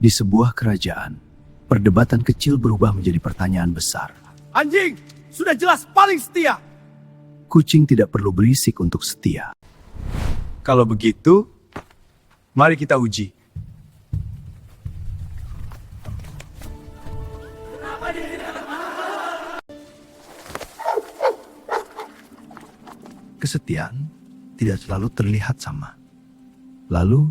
Di sebuah kerajaan, perdebatan kecil berubah menjadi pertanyaan besar. Anjing, sudah jelas paling setia. Kucing tidak perlu berisik untuk setia. Kalau begitu, mari kita uji. Kesetiaan tidak selalu terlihat sama. Lalu,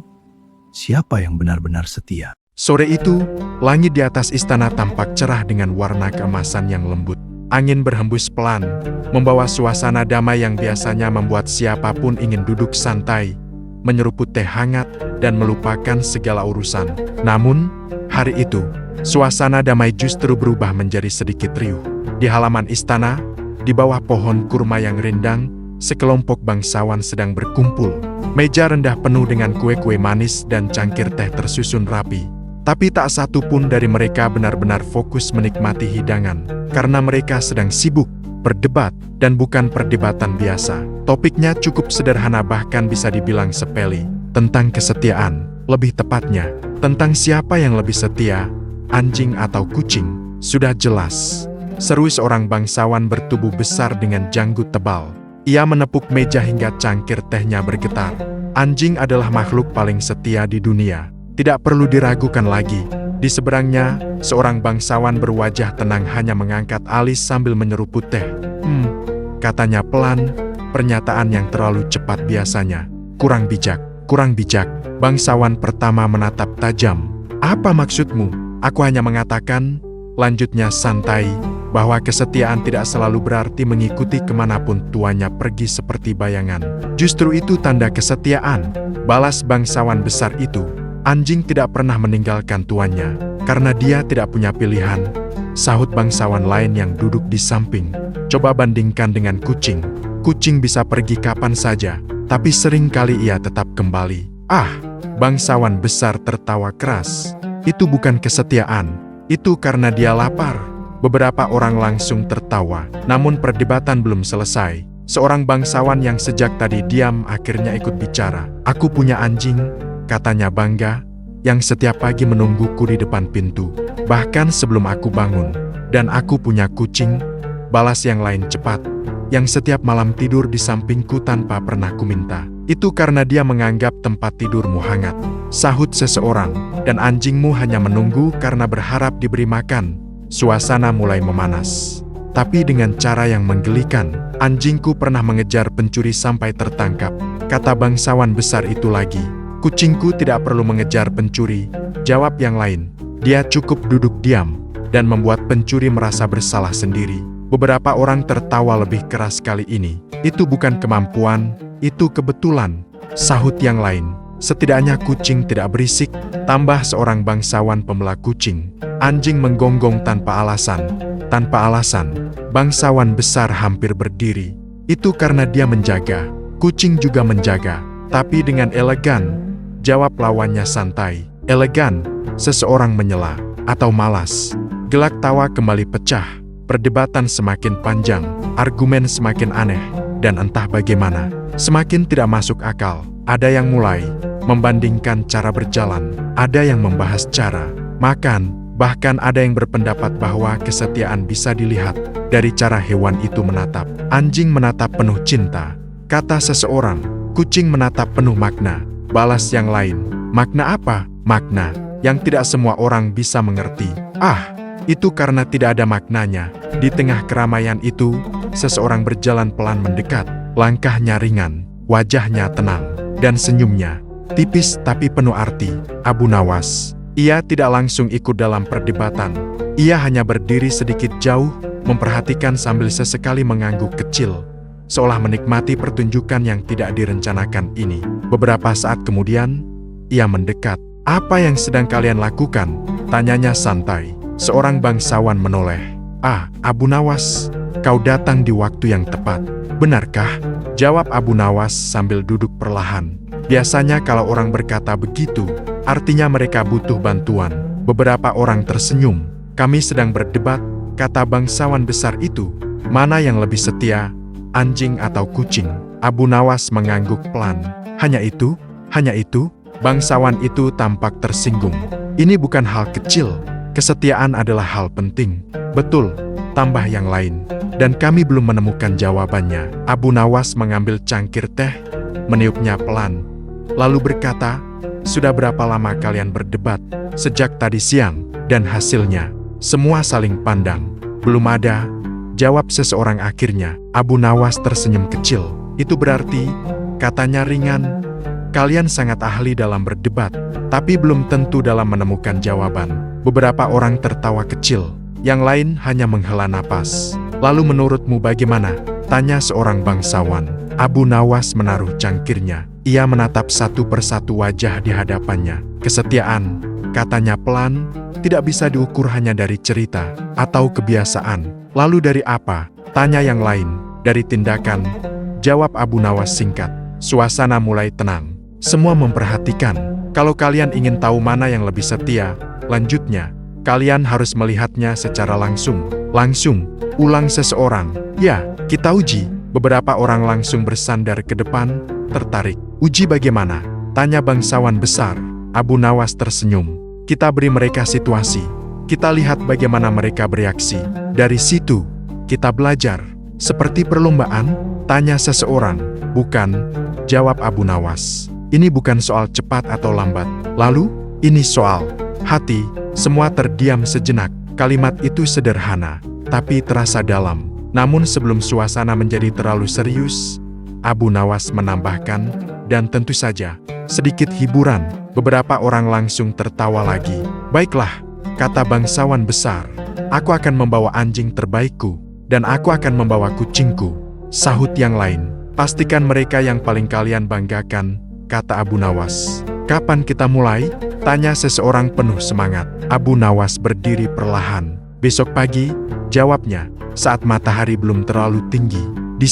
siapa yang benar-benar setia? Sore itu, langit di atas istana tampak cerah dengan warna keemasan yang lembut. Angin berhembus pelan, membawa suasana damai yang biasanya membuat siapapun ingin duduk santai, menyeruput teh hangat, dan melupakan segala urusan. Namun, hari itu, suasana damai justru berubah menjadi sedikit riuh. Di halaman istana, di bawah pohon kurma yang rindang, sekelompok bangsawan sedang berkumpul. Meja rendah penuh dengan kue-kue manis dan cangkir teh tersusun rapi. Tapi tak satu pun dari mereka benar-benar fokus menikmati hidangan, karena mereka sedang sibuk berdebat, dan bukan perdebatan biasa. Topiknya cukup sederhana, bahkan bisa dibilang sepele, tentang kesetiaan. Lebih tepatnya, tentang siapa yang lebih setia, anjing atau kucing. Sudah jelas, seru seorang bangsawan bertubuh besar dengan janggut tebal. Ia menepuk meja hingga cangkir tehnya bergetar. Anjing adalah makhluk paling setia di dunia. Tidak perlu diragukan lagi. Di seberangnya, seorang bangsawan berwajah tenang hanya mengangkat alis sambil menyeruput teh. Katanya pelan, pernyataan yang terlalu cepat biasanya. Kurang bijak, kurang bijak. Bangsawan pertama menatap tajam. Apa maksudmu? Aku hanya mengatakan, lanjutnya santai, bahwa kesetiaan tidak selalu berarti mengikuti kemanapun tuannya pergi seperti bayangan. Justru itu tanda kesetiaan, balas bangsawan besar itu. Anjing tidak pernah meninggalkan tuannya, karena dia tidak punya pilihan, sahut bangsawan lain yang duduk di samping. Coba bandingkan dengan kucing. Kucing bisa pergi kapan saja, tapi sering kali ia tetap kembali. Bangsawan besar tertawa keras. Itu bukan kesetiaan, itu karena dia lapar. Beberapa orang langsung tertawa, namun perdebatan belum selesai. Seorang bangsawan yang sejak tadi diam akhirnya ikut bicara. Aku punya anjing, katanya bangga, yang setiap pagi menungguku di depan pintu, bahkan sebelum aku bangun. Dan aku punya kucing, balas yang lain cepat, yang setiap malam tidur di sampingku tanpa pernah kuminta. Itu karena dia menganggap tempat tidurmu hangat, sahut seseorang, dan anjingmu hanya menunggu karena berharap diberi makan. Suasana mulai memanas. Tapi dengan cara yang menggelikan, anjingku pernah mengejar pencuri sampai tertangkap, kata bangsawan besar itu lagi. Kucingku tidak perlu mengejar pencuri, jawab yang lain. Dia cukup duduk diam, dan membuat pencuri merasa bersalah sendiri. Beberapa orang tertawa lebih keras kali ini. Itu bukan kemampuan, itu kebetulan, sahut yang lain. Setidaknya kucing tidak berisik, tambah seorang bangsawan pembela kucing. Anjing menggonggong tanpa alasan. Tanpa alasan, bangsawan besar hampir berdiri. Itu karena dia menjaga, kucing juga menjaga. Tapi dengan elegan, jawab lawannya santai. Elegan, seseorang menyela, atau malas. Gelak tawa kembali pecah. Perdebatan semakin panjang, argumen semakin aneh, dan entah bagaimana, semakin tidak masuk akal. Ada yang mulai membandingkan cara berjalan, ada yang membahas cara makan, bahkan ada yang berpendapat bahwa kesetiaan bisa dilihat dari cara hewan itu menatap. Anjing menatap penuh cinta, kata seseorang. Kucing menatap penuh makna, balas yang lain. Makna apa? Makna yang tidak semua orang bisa mengerti. Itu karena tidak ada maknanya. Di tengah keramaian itu, seseorang berjalan pelan mendekat. Langkahnya ringan, wajahnya tenang, dan senyumnya tipis tapi penuh arti. Abu Nawas. Ia tidak langsung ikut dalam perdebatan. Ia hanya berdiri sedikit jauh, memperhatikan sambil sesekali mengangguk kecil, seolah menikmati pertunjukan yang tidak direncanakan ini. Beberapa saat kemudian, ia mendekat. Apa yang sedang kalian lakukan? Tanyanya santai. Seorang bangsawan menoleh. Abu Nawas, kau datang di waktu yang tepat. Benarkah? Jawab Abu Nawas sambil duduk perlahan. Biasanya kalau orang berkata begitu, artinya mereka butuh bantuan. Beberapa orang tersenyum. Kami sedang berdebat, kata bangsawan besar itu. Mana yang lebih setia, anjing atau kucing? Abu Nawas mengangguk pelan. Hanya itu? Bangsawan itu tampak tersinggung. Ini bukan hal kecil. Kesetiaan adalah hal penting. Betul, tambah yang lain. Dan kami belum menemukan jawabannya. Abu Nawas mengambil cangkir teh, meniupnya pelan, lalu berkata, "Sudah berapa lama kalian berdebat?" "Sejak tadi siang." "Dan hasilnya?" Semua saling pandang. "Belum ada," jawab seseorang akhirnya. Abu Nawas tersenyum kecil. "Itu berarti," katanya ringan, "kalian sangat ahli dalam berdebat, tapi belum tentu dalam menemukan jawaban." Beberapa orang tertawa kecil, yang lain hanya menghela napas. "Lalu menurutmu bagaimana?" tanya seorang bangsawan. Abu Nawas menaruh cangkirnya. Ia menatap satu persatu wajah di hadapannya. "Kesetiaan," katanya pelan, "tidak bisa diukur hanya dari cerita atau kebiasaan." "Lalu dari apa?" tanya yang lain. "Dari tindakan," jawab Abu Nawas singkat. Suasana mulai tenang. Semua memperhatikan. "Kalau kalian ingin tahu mana yang lebih setia," lanjutnya, "kalian harus melihatnya secara langsung." "Langsung?" ulang seseorang. "Ya, kita uji." Beberapa orang langsung bersandar ke depan, tertarik. "Uji bagaimana?" tanya bangsawan besar. Abu Nawas tersenyum. "Kita beri mereka situasi. Kita lihat bagaimana mereka bereaksi. Dari situ, kita belajar." "Seperti perlombaan?" tanya seseorang. "Bukan," jawab Abu Nawas. "Ini bukan soal cepat atau lambat." "Lalu?" "Ini soal hati." Semua terdiam sejenak. Kalimat itu sederhana, tapi terasa dalam. Namun sebelum suasana menjadi terlalu serius, Abu Nawas menambahkan, "Dan tentu saja, sedikit hiburan." Beberapa orang langsung tertawa lagi. "Baiklah," kata bangsawan besar. "Aku akan membawa anjing terbaikku, dan aku akan membawa kucingku." Sahut yang lain. "Pastikan mereka yang paling kalian banggakan," kata Abu Nawas. "Kapan kita mulai?" tanya seseorang penuh semangat. Abu Nawas berdiri perlahan. "Besok pagi," jawabnya, "saat matahari belum terlalu tinggi." Di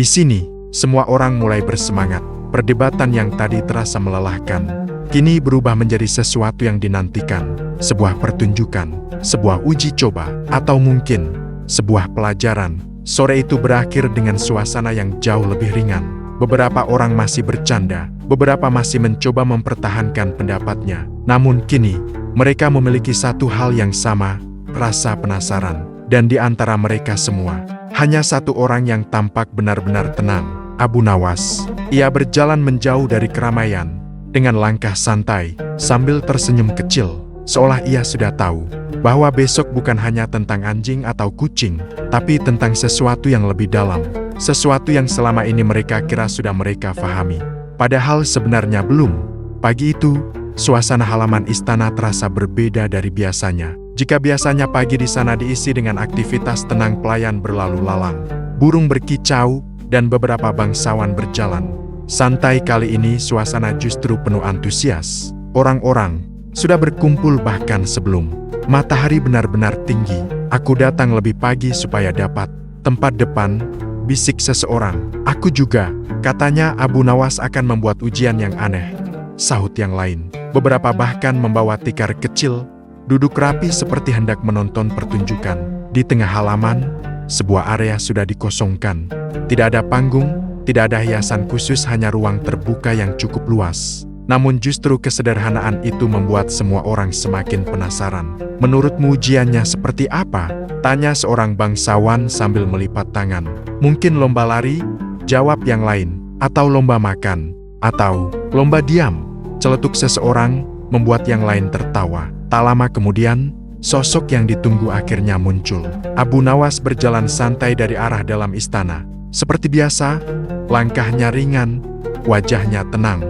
sini, semua orang mulai bersemangat. Perdebatan yang tadi terasa melelahkan, kini berubah menjadi sesuatu yang dinantikan. Sebuah pertunjukan, sebuah uji coba, atau mungkin sebuah pelajaran. Sore itu berakhir dengan suasana yang jauh lebih ringan. Beberapa orang masih bercanda, beberapa masih mencoba mempertahankan pendapatnya. Namun kini, mereka memiliki satu hal yang sama, rasa penasaran. Dan di antara mereka semua, hanya satu orang yang tampak benar-benar tenang, Abu Nawas. Ia berjalan menjauh dari keramaian, dengan langkah santai, sambil tersenyum kecil, seolah ia sudah tahu bahwa besok bukan hanya tentang anjing atau kucing, tapi tentang sesuatu yang lebih dalam. Sesuatu yang selama ini mereka kira sudah mereka fahami. Padahal sebenarnya belum. Pagi itu, suasana halaman istana terasa berbeda dari biasanya. Jika biasanya pagi di sana diisi dengan aktivitas tenang, pelayan berlalu lalang, burung berkicau, dan beberapa bangsawan berjalan santai, kali ini suasana justru penuh antusias. Orang-orang sudah berkumpul bahkan sebelum matahari benar-benar tinggi. "Aku datang lebih pagi supaya dapat tempat depan," bisik seseorang. "Aku juga," katanya. "Abu Nawas akan membuat ujian yang aneh," sahut yang lain. Beberapa bahkan membawa tikar kecil, duduk rapi seperti hendak menonton pertunjukan. Di tengah halaman, sebuah area sudah dikosongkan. Tidak ada panggung, tidak ada hiasan khusus, hanya ruang terbuka yang cukup luas. Namun justru kesederhanaan itu membuat semua orang semakin penasaran. "Menurutmu ujiannya seperti apa?" tanya seorang bangsawan sambil melipat tangan. "Mungkin lomba lari," jawab yang lain. "Atau lomba makan. Atau lomba diam," celetuk seseorang, membuat yang lain tertawa. Tak lama kemudian, sosok yang ditunggu akhirnya muncul. Abu Nawas berjalan santai dari arah dalam istana. Seperti biasa, langkahnya ringan, wajahnya tenang,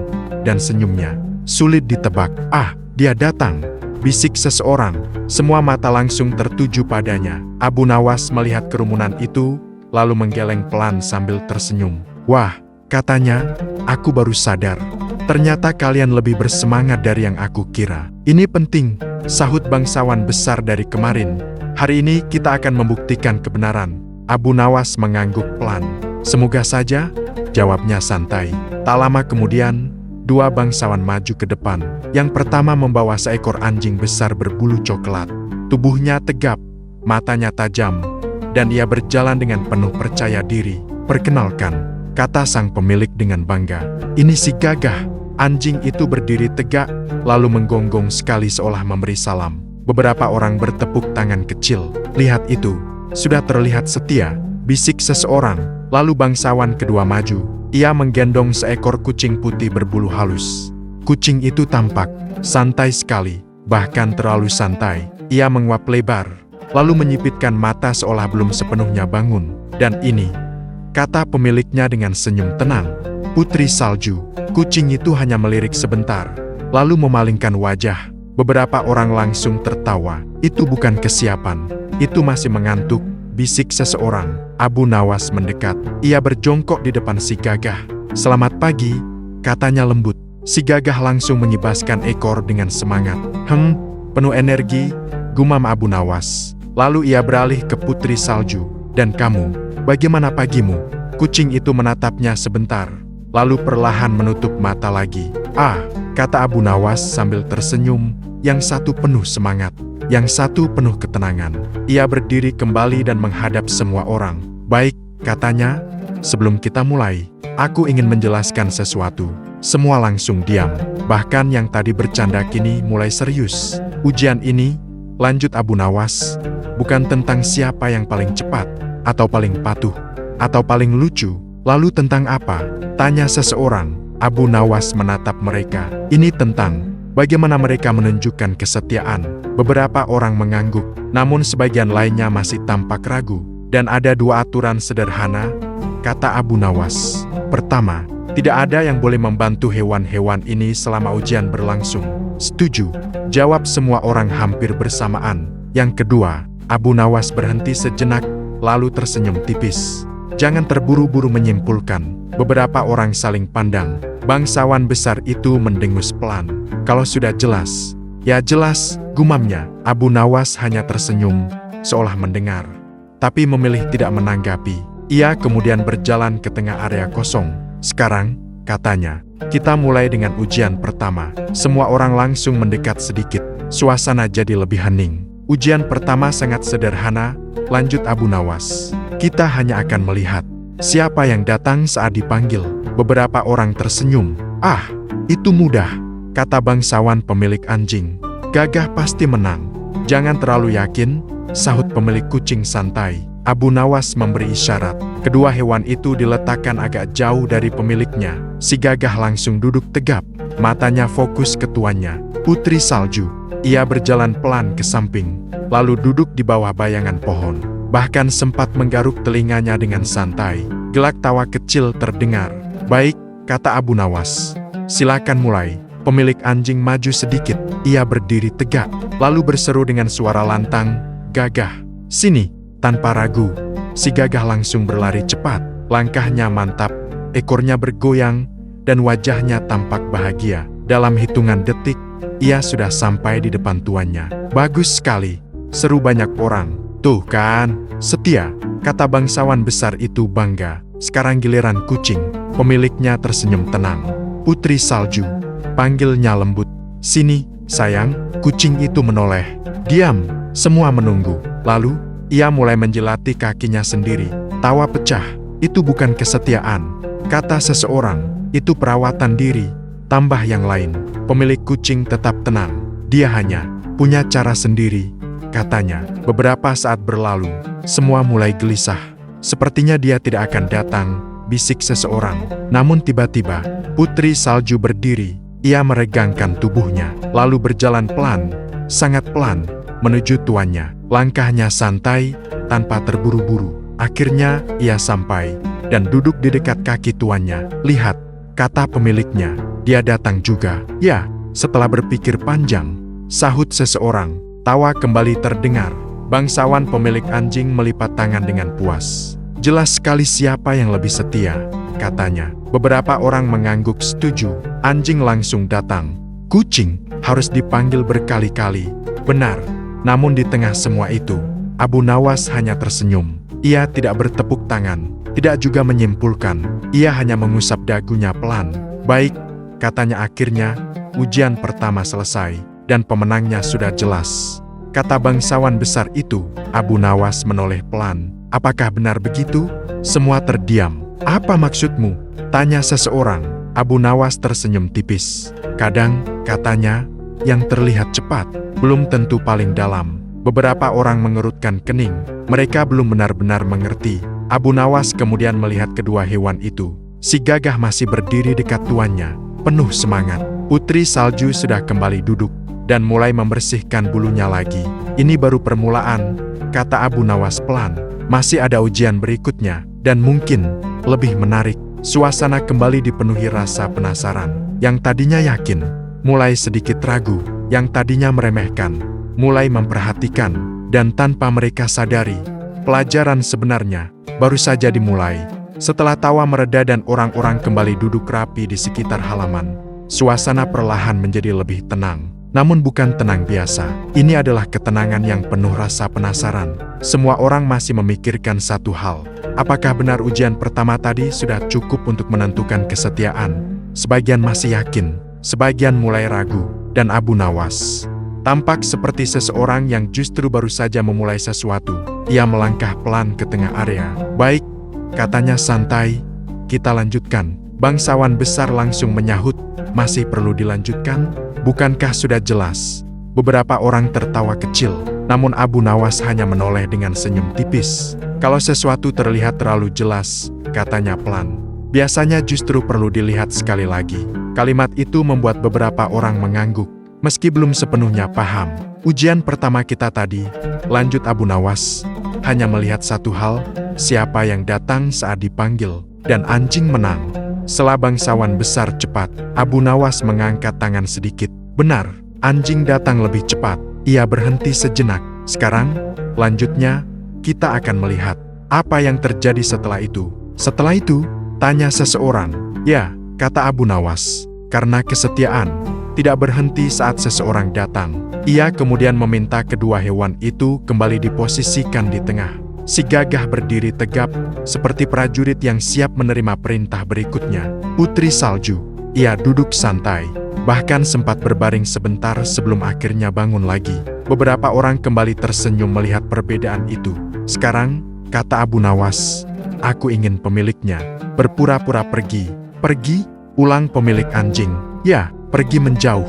dan senyumnya sulit ditebak. "Ah, dia datang," bisik seseorang. Semua mata langsung tertuju padanya. Abu Nawas melihat kerumunan itu, lalu menggeleng pelan sambil tersenyum. "Wah," katanya, "aku baru sadar. Ternyata kalian lebih bersemangat dari yang aku kira." "Ini penting," sahut bangsawan besar dari kemarin. "Hari ini kita akan membuktikan kebenaran." Abu Nawas mengangguk pelan. "Semoga saja," jawabnya santai. Tak lama kemudian, dua bangsawan maju ke depan. Yang pertama membawa seekor anjing besar berbulu coklat. Tubuhnya tegap, matanya tajam, dan ia berjalan dengan penuh percaya diri. "Perkenalkan," kata sang pemilik dengan bangga. "Ini si Gagah." Anjing itu berdiri tegak, lalu menggonggong sekali seolah memberi salam. Beberapa orang bertepuk tangan kecil. Lihat itu, sudah terlihat setia, bisik seseorang. Lalu bangsawan kedua maju. Ia menggendong seekor kucing putih berbulu halus. Kucing itu tampak santai sekali, bahkan terlalu santai. Ia menguap lebar, lalu menyipitkan mata seolah belum sepenuhnya bangun. Dan ini, kata pemiliknya dengan senyum tenang, "Putri Salju." Kucing itu hanya melirik sebentar, lalu memalingkan wajah. Beberapa orang langsung tertawa. Itu bukan kesiapan, itu masih mengantuk, bisik seseorang. Abu Nawas mendekat. Ia berjongkok di depan si gagah. "Selamat pagi," katanya lembut. Si gagah langsung menyibaskan ekor dengan semangat. Penuh energi, gumam Abu Nawas. Lalu ia beralih ke Putri Salju. "Dan kamu, bagaimana pagimu?" Kucing itu menatapnya sebentar, lalu perlahan menutup mata lagi. Kata Abu Nawas sambil tersenyum, yang satu penuh semangat, yang satu penuh ketenangan. Ia berdiri kembali dan menghadap semua orang. "Baik," katanya, "sebelum kita mulai, aku ingin menjelaskan sesuatu." Semua langsung diam, bahkan yang tadi bercanda kini mulai serius. "Ujian ini," lanjut Abu Nawas, "bukan tentang siapa yang paling cepat, atau paling patuh, atau paling lucu. Lalu tentang apa?" tanya seseorang. Abu Nawas menatap mereka. "Ini tentang bagaimana mereka menunjukkan kesetiaan." Beberapa orang mengangguk, namun sebagian lainnya masih tampak ragu. "Dan ada dua aturan sederhana," kata Abu Nawas. "Pertama, tidak ada yang boleh membantu hewan-hewan ini selama ujian berlangsung." "Setuju," jawab semua orang hampir bersamaan. "Yang kedua," Abu Nawas berhenti sejenak, lalu tersenyum tipis. "Jangan terburu-buru menyimpulkan." Beberapa orang saling pandang. Bangsawan besar itu mendengus pelan. "Kalau sudah jelas." "Ya jelas," gumamnya. Abu Nawas hanya tersenyum, seolah mendengar, tapi memilih tidak menanggapi. Ia kemudian berjalan ke tengah area kosong. "Sekarang," katanya, "kita mulai dengan ujian pertama." Semua orang langsung mendekat sedikit. Suasana jadi lebih hening. "Ujian pertama sangat sederhana," lanjut Abu Nawas. "Kita hanya akan melihat siapa yang datang saat dipanggil." Beberapa orang tersenyum. Itu mudah," kata bangsawan pemilik anjing. "Gagah pasti menang." "Jangan terlalu yakin," sahut pemilik kucing santai. Abu Nawas memberi isyarat. Kedua hewan itu diletakkan agak jauh dari pemiliknya. Si gagah langsung duduk tegap, matanya fokus ke tuannya, Putri Salju. Ia berjalan pelan ke samping, lalu duduk di bawah bayangan pohon. Bahkan sempat menggaruk telinganya dengan santai. Gelak tawa kecil terdengar. "Baik," kata Abu Nawas. "Silakan mulai." Pemilik anjing maju sedikit. Ia berdiri tegak, lalu berseru dengan suara lantang, "Gagah, sini!" Tanpa ragu, si gagah langsung berlari cepat. Langkahnya mantap, ekornya bergoyang, dan wajahnya tampak bahagia. Dalam hitungan detik, ia sudah sampai di depan tuannya. "Bagus sekali," seru banyak orang. "Tuh kan, setia," kata bangsawan besar itu bangga. Sekarang giliran kucing. Pemiliknya tersenyum tenang. "Putri Salju," panggilnya lembut. "Sini, sayang." Kucing itu menoleh. Diam, semua menunggu. Lalu, ia mulai menjilati kakinya sendiri. Tawa pecah. "Itu bukan kesetiaan," kata seseorang. "Itu perawatan diri." Tambah yang lain. Pemilik kucing tetap tenang. "Dia hanya punya cara sendiri," katanya. Beberapa saat berlalu, semua mulai gelisah. "Sepertinya dia tidak akan datang," bisik seseorang. Namun tiba-tiba, Putri Salju berdiri. Ia meregangkan tubuhnya, lalu berjalan pelan, sangat pelan, menuju tuannya. Langkahnya santai, tanpa terburu-buru. Akhirnya, ia sampai, dan duduk di dekat kaki tuannya. "Lihat," kata pemiliknya, "dia datang juga." "Ya," setelah berpikir panjang, sahut seseorang. Tawa kembali terdengar. Bangsawan pemilik anjing melipat tangan dengan puas. "Jelas sekali siapa yang lebih setia," katanya. Beberapa orang mengangguk setuju. Anjing langsung datang. Kucing harus dipanggil berkali-kali. Benar. Namun di tengah semua itu, Abu Nawas hanya tersenyum. Ia tidak bertepuk tangan, tidak juga menyimpulkan. Ia hanya mengusap dagunya pelan. "Baik," katanya akhirnya, "ujian pertama selesai, dan pemenangnya sudah jelas." Kata bangsawan besar itu. Abu Nawas menoleh pelan. "Apakah benar begitu?" Semua terdiam. "Apa maksudmu?" tanya seseorang. Abu Nawas tersenyum tipis. Kadang, katanya, yang terlihat cepat, belum tentu paling dalam. Beberapa orang mengerutkan kening. Mereka belum benar-benar mengerti. Abu Nawas kemudian melihat kedua hewan itu. Si gagah masih berdiri dekat tuannya, penuh semangat. Putri salju sudah kembali duduk dan mulai membersihkan bulunya lagi. Ini baru permulaan, kata Abu Nawas pelan. Masih ada ujian berikutnya, dan mungkin lebih menarik. Suasana kembali dipenuhi rasa penasaran. Yang tadinya yakin, mulai sedikit ragu. Yang tadinya meremehkan, mulai memperhatikan. Dan tanpa mereka sadari, pelajaran sebenarnya baru saja dimulai. Setelah tawa mereda dan orang-orang kembali duduk rapi di sekitar halaman, suasana perlahan menjadi lebih tenang. Namun bukan tenang biasa. Ini adalah ketenangan yang penuh rasa penasaran. Semua orang masih memikirkan satu hal. Apakah benar ujian pertama tadi sudah cukup untuk menentukan kesetiaan? Sebagian masih yakin, sebagian mulai ragu, dan Abu Nawas tampak seperti seseorang yang justru baru saja memulai sesuatu. Ia melangkah pelan ke tengah area. Baik, katanya santai, kita lanjutkan. Bangsawan besar langsung menyahut, masih perlu dilanjutkan? Bukankah sudah jelas? Beberapa orang tertawa kecil, namun Abu Nawas hanya menoleh dengan senyum tipis. Kalau sesuatu terlihat terlalu jelas, katanya pelan, biasanya justru perlu dilihat sekali lagi. Kalimat itu membuat beberapa orang mengangguk, meski belum sepenuhnya paham. Ujian pertama kita tadi, lanjut Abu Nawas, hanya melihat satu hal, siapa yang datang saat dipanggil, dan anjing menang. Setelah bangsawan besar cepat, Abu Nawas mengangkat tangan sedikit. Benar, anjing datang lebih cepat. Ia berhenti sejenak. Sekarang, lanjutnya, kita akan melihat apa yang terjadi setelah itu. Setelah itu, tanya seseorang. Ya, kata Abu Nawas, karena kesetiaan tidak berhenti saat seseorang datang. Ia kemudian meminta kedua hewan itu kembali diposisikan di tengah. Si gagah berdiri tegap, seperti prajurit yang siap menerima perintah berikutnya. Putri salju, ia duduk santai, bahkan sempat berbaring sebentar sebelum akhirnya bangun lagi. Beberapa orang kembali tersenyum melihat perbedaan itu. Sekarang, kata Abu Nawas, aku ingin pemiliknya berpura-pura pergi. Pergi? Ulang pemilik anjing. Ya, pergi menjauh,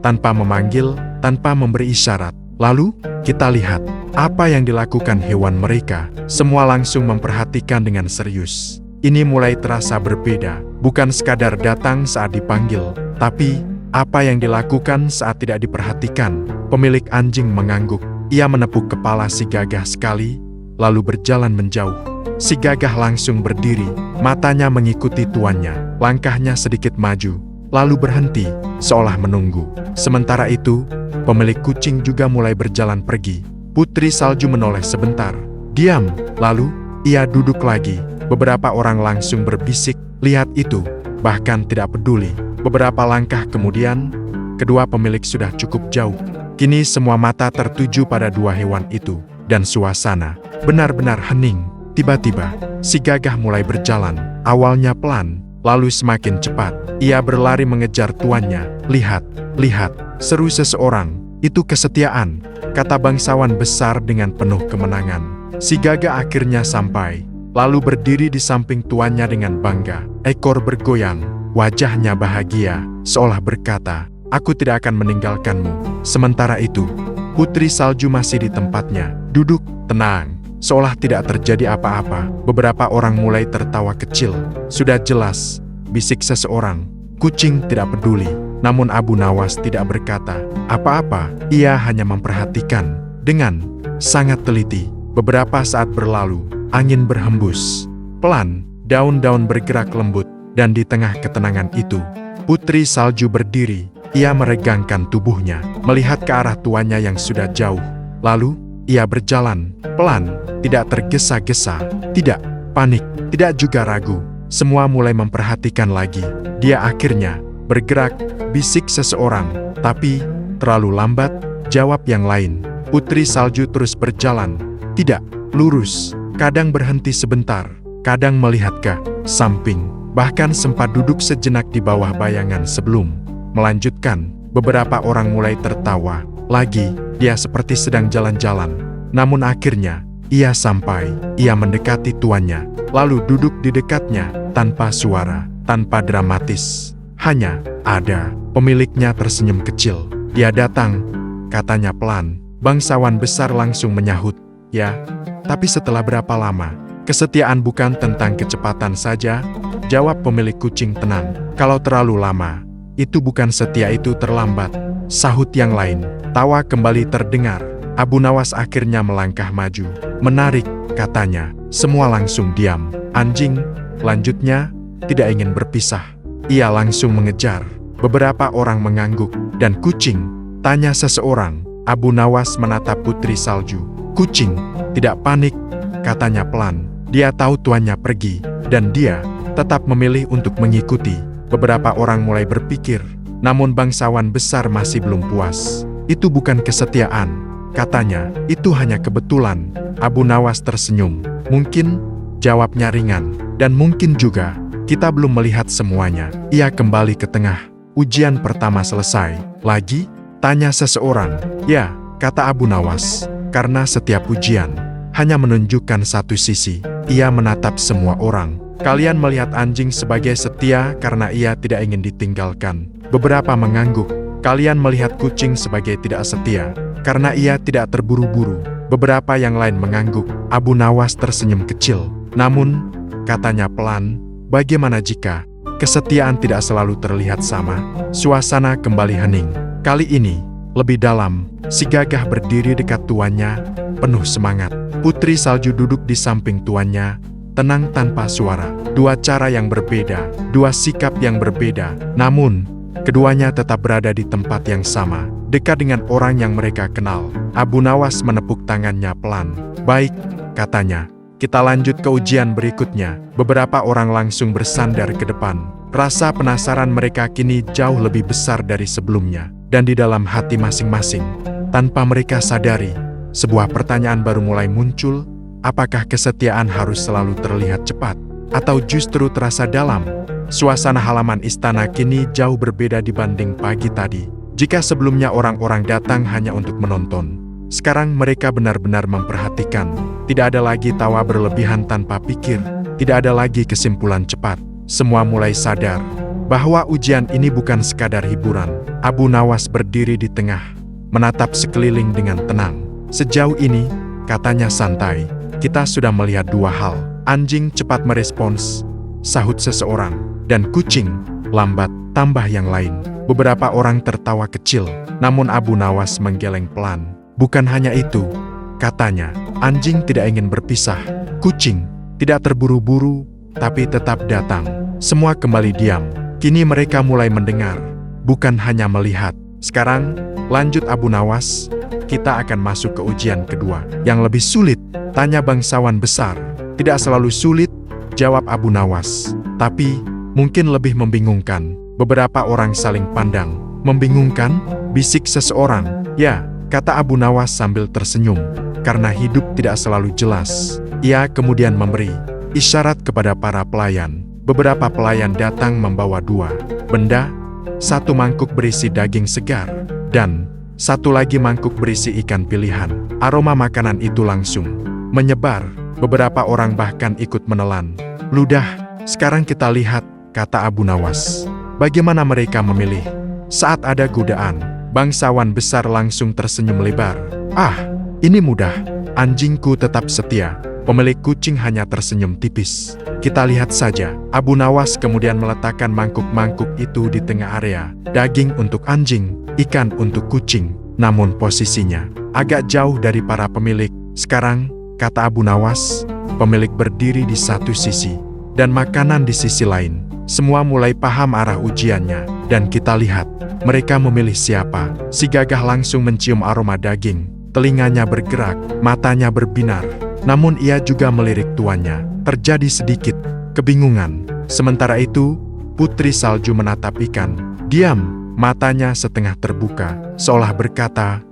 tanpa memanggil, tanpa memberi isyarat. Lalu, kita lihat apa yang dilakukan hewan mereka. Semua langsung memperhatikan dengan serius. Ini mulai terasa berbeda, bukan sekadar datang saat dipanggil, tapi apa yang dilakukan saat tidak diperhatikan. Pemilik anjing mengangguk. Ia menepuk kepala si gagah sekali, lalu berjalan menjauh. Si gagah langsung berdiri, matanya mengikuti tuannya. Langkahnya sedikit maju, lalu berhenti, seolah menunggu. Sementara itu, pemilik kucing juga mulai berjalan pergi. Putri salju menoleh sebentar. Diam, lalu ia duduk lagi. Beberapa orang langsung berbisik, lihat itu, bahkan tidak peduli. Beberapa langkah kemudian, kedua pemilik sudah cukup jauh. Kini semua mata tertuju pada dua hewan itu, dan suasana benar-benar hening. Tiba-tiba, si gagah mulai berjalan, awalnya pelan, lalu semakin cepat. Ia berlari mengejar tuannya. Lihat, lihat, seru seseorang. Itu kesetiaan, kata bangsawan besar dengan penuh kemenangan. Si gagah akhirnya sampai, lalu berdiri di samping tuannya dengan bangga. Ekor bergoyang, wajahnya bahagia, seolah berkata, aku tidak akan meninggalkanmu. Sementara itu, Putri salju masih di tempatnya, duduk, tenang, seolah tidak terjadi apa-apa. Beberapa orang mulai tertawa kecil. Sudah jelas, bisik seseorang, kucing tidak peduli. Namun Abu Nawas tidak berkata apa-apa, ia hanya memperhatikan dengan sangat teliti. Beberapa saat berlalu, angin berhembus. Pelan, daun-daun bergerak lembut, dan di tengah ketenangan itu, Putri salju berdiri. Ia meregangkan tubuhnya, melihat ke arah tuannya yang sudah jauh. Lalu, ia berjalan, pelan, tidak tergesa-gesa, tidak panik, tidak juga ragu. Semua mulai memperhatikan lagi. Dia akhirnya bergerak, bisik seseorang, tapi terlalu lambat, jawab yang lain. Putri salju terus berjalan, tidak lurus, kadang berhenti sebentar, kadang melihat ke samping, bahkan sempat duduk sejenak di bawah bayangan sebelum melanjutkan. Beberapa orang mulai tertawa lagi. Dia seperti sedang jalan-jalan, namun akhirnya ia sampai. Ia mendekati tuannya, lalu duduk di dekatnya tanpa suara, tanpa dramatis. Hanya ada. Pemiliknya tersenyum kecil. Dia datang, katanya pelan. Bangsawan besar langsung menyahut, ya. Tapi setelah berapa lama? Kesetiaan bukan tentang kecepatan saja, jawab pemilik kucing tenang. Kalau terlalu lama, itu bukan setia, itu terlambat. Sahut yang lain. Tawa kembali terdengar. Abu Nawas akhirnya melangkah maju. Menarik, katanya. Semua langsung diam. Anjing, lanjutnya, tidak ingin berpisah. Ia langsung mengejar. Beberapa orang mengangguk. Dan kucing? Tanya seseorang. Abu Nawas menatap putri salju. Kucing, tidak panik, katanya pelan. Dia tahu tuannya pergi, dan dia tetap memilih untuk mengikuti. Beberapa orang mulai berpikir, namun bangsawan besar masih belum puas. Itu bukan kesetiaan, katanya. Itu hanya kebetulan. Abu Nawas tersenyum. Mungkin, jawabnya ringan. Dan mungkin juga, kita belum melihat semuanya. Ia kembali ke tengah. Ujian pertama selesai. Lagi? Tanya seseorang. Ya, kata Abu Nawas. Karena setiap ujian hanya menunjukkan satu sisi. Ia menatap semua orang. Kalian melihat anjing sebagai setia karena ia tidak ingin ditinggalkan. Beberapa mengangguk. Kalian melihat kucing sebagai tidak setia karena ia tidak terburu-buru. Beberapa yang lain mengangguk. Abu Nawas tersenyum kecil. Namun, katanya pelan, bagaimana jika kesetiaan tidak selalu terlihat sama? Suasana kembali hening. Kali ini, lebih dalam. Si gagah berdiri dekat tuannya, penuh semangat. Putri salju duduk di samping tuannya, tenang tanpa suara. Dua cara yang berbeda, dua sikap yang berbeda. Namun, keduanya tetap berada di tempat yang sama, dekat dengan orang yang mereka kenal. Abu Nawas menepuk tangannya pelan. Baik, katanya. Kita lanjut ke ujian berikutnya. Beberapa orang langsung bersandar ke depan. Rasa penasaran mereka kini jauh lebih besar dari sebelumnya. Dan di dalam hati masing-masing, tanpa mereka sadari, sebuah pertanyaan baru mulai muncul. Apakah kesetiaan harus selalu terlihat cepat? Atau justru terasa dalam? Suasana halaman istana kini jauh berbeda dibanding pagi tadi. Jika sebelumnya orang-orang datang hanya untuk menonton, sekarang mereka benar-benar memperhatikan. Tidak ada lagi tawa berlebihan tanpa pikir. Tidak ada lagi kesimpulan cepat. Semua mulai sadar bahwa ujian ini bukan sekadar hiburan. Abu Nawas berdiri di tengah, menatap sekeliling dengan tenang. Sejauh ini, katanya santai, kita sudah melihat dua hal. Anjing cepat merespons, sahut seseorang. Dan kucing, lambat, tambah yang lain. Beberapa orang tertawa kecil, namun Abu Nawas menggeleng pelan. Bukan hanya itu, katanya, anjing tidak ingin berpisah. Kucing, tidak terburu-buru, tapi tetap datang. Semua kembali diam. Kini mereka mulai mendengar, bukan hanya melihat. Sekarang, lanjut Abu Nawas, kita akan masuk ke ujian kedua. Yang lebih sulit, tanya bangsawan besar. Tidak selalu sulit, jawab Abu Nawas. Tapi, mungkin lebih membingungkan. Beberapa orang saling pandang. Membingungkan? Bisik seseorang. Ya, kata Abu Nawas sambil tersenyum. Karena hidup tidak selalu jelas. Ia kemudian memberi isyarat kepada para pelayan. Beberapa pelayan datang membawa dua benda. Satu mangkuk berisi daging segar. Dan satu lagi mangkuk berisi ikan pilihan. Aroma makanan itu langsung menyebar. Beberapa orang bahkan ikut menelan. Ludah, sekarang kita lihat, kata Abu Nawas. Bagaimana mereka memilih? Saat ada godaan, bangsawan besar langsung tersenyum lebar. Ah, ini mudah. Anjingku tetap setia. Pemilik kucing hanya tersenyum tipis. Kita lihat saja. Abu Nawas kemudian meletakkan mangkuk-mangkuk itu di tengah area. Daging untuk anjing, ikan untuk kucing. Namun posisinya agak jauh dari para pemilik. Sekarang, kata Abu Nawas, pemilik berdiri di satu sisi, dan makanan di sisi lain. Semua mulai paham arah ujiannya. Dan kita lihat, mereka memilih siapa. Si gagah langsung mencium aroma daging. Telinganya bergerak, matanya berbinar. Namun ia juga melirik tuannya. Terjadi sedikit kebingungan. Sementara itu, putri salju menatap ikan. Diam, matanya setengah terbuka, seolah berkata,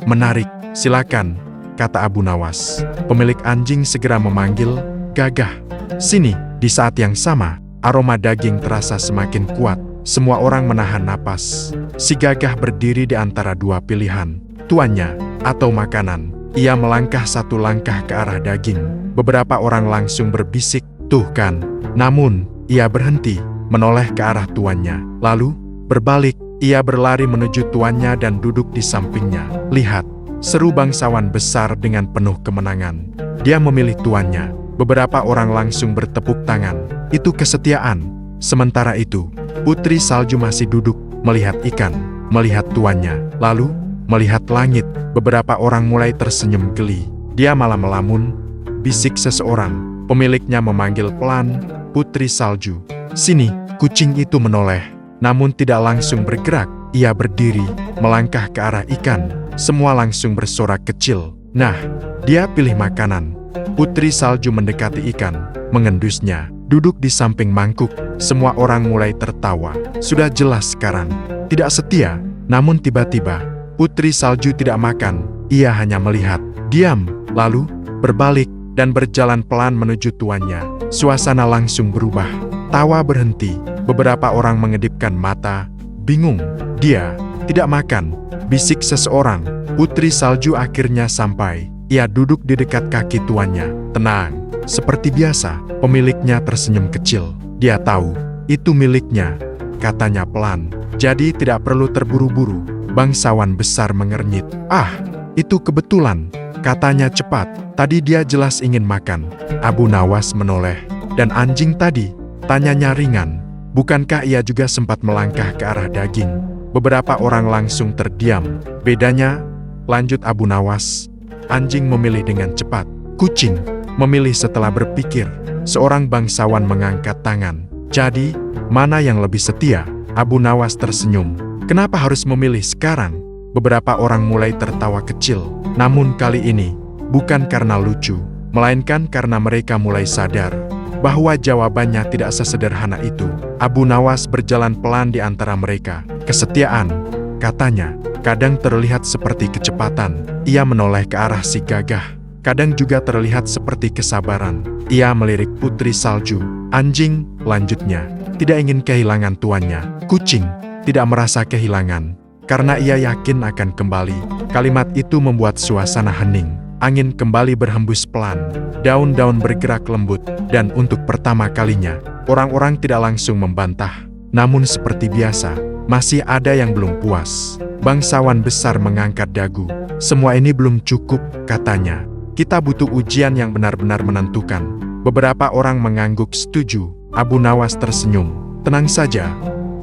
menarik, silakan, kata Abu Nawas. Pemilik anjing segera memanggil, Gagah, sini. Di saat yang sama, aroma daging terasa semakin kuat. Semua orang menahan napas. Si gagah berdiri di antara dua pilihan, tuannya atau makanan. Ia melangkah satu langkah ke arah daging. Beberapa orang langsung berbisik, tuh kan. Namun, ia berhenti. menoleh ke arah tuannya. Lalu, berbalik, ia berlari menuju tuannya dan duduk di sampingnya. "Lihat," seru bangsawan besar dengan penuh kemenangan. Dia memilih tuannya. Beberapa orang langsung bertepuk tangan. Itu kesetiaan. Sementara itu, Putri Salju masih duduk, melihat ikan, melihat tuannya, lalu melihat langit. Beberapa orang mulai tersenyum geli. Dia malah melamun. Bisik seseorang. Pemiliknya memanggil pelan, "Putri Salju, sini." Kucing itu menoleh, namun tidak langsung bergerak. Ia berdiri, melangkah ke arah ikan. Semua langsung bersorak kecil. Nah, dia pilih makanan. Putri Salju mendekati ikan, mengendusnya, duduk di samping mangkuk. Semua orang mulai tertawa. Sudah jelas sekarang, tidak setia. Namun tiba-tiba, Putri Salju tidak makan. Ia hanya melihat, diam, lalu berbalik dan berjalan pelan menuju tuannya. Suasana langsung berubah. Tawa berhenti. Beberapa orang mengedipkan mata, bingung. Dia tidak makan, bisik seseorang. Putri Salju akhirnya sampai. Ia duduk di dekat kaki tuannya. Tenang, seperti biasa. Pemiliknya tersenyum kecil. Dia tahu, itu miliknya, katanya pelan. Jadi tidak perlu terburu-buru. Bangsawan besar mengernyit. "Ah, itu kebetulan," katanya cepat. "Tadi dia jelas ingin makan." Abu Nawas menoleh. "Dan anjing tadi?" tanyanya ringan. Bukankah ia juga sempat melangkah ke arah daging? Beberapa orang langsung terdiam. "Bedanya," lanjut Abu Nawas, "anjing memilih dengan cepat. Kucing memilih setelah berpikir." Seorang bangsawan mengangkat tangan. "Jadi, mana yang lebih setia?" Abu Nawas tersenyum. "Kenapa harus memilih sekarang?" Beberapa orang mulai tertawa kecil. Namun kali ini, bukan karena lucu, melainkan karena mereka mulai sadar bahwa jawabannya tidak sesederhana itu. Abu Nawas berjalan pelan di antara mereka. "Kesetiaan," katanya, "kadang terlihat seperti kecepatan." Ia menoleh ke arah si gagah. "Kadang juga terlihat seperti kesabaran." Ia melirik Putri Salju. "Anjing," lanjutnya, "tidak ingin kehilangan tuannya. Kucing tidak merasa kehilangan, karena ia yakin akan kembali." Kalimat itu membuat suasana hening. Angin kembali berhembus pelan. Daun-daun bergerak lembut. Dan untuk pertama kalinya, orang-orang tidak langsung membantah. Namun seperti biasa, masih ada yang belum puas. Bangsawan besar mengangkat dagu. "Semua ini belum cukup," katanya. "Kita butuh ujian yang benar-benar menentukan." Beberapa orang mengangguk setuju. Abu Nawas tersenyum. "Tenang saja,"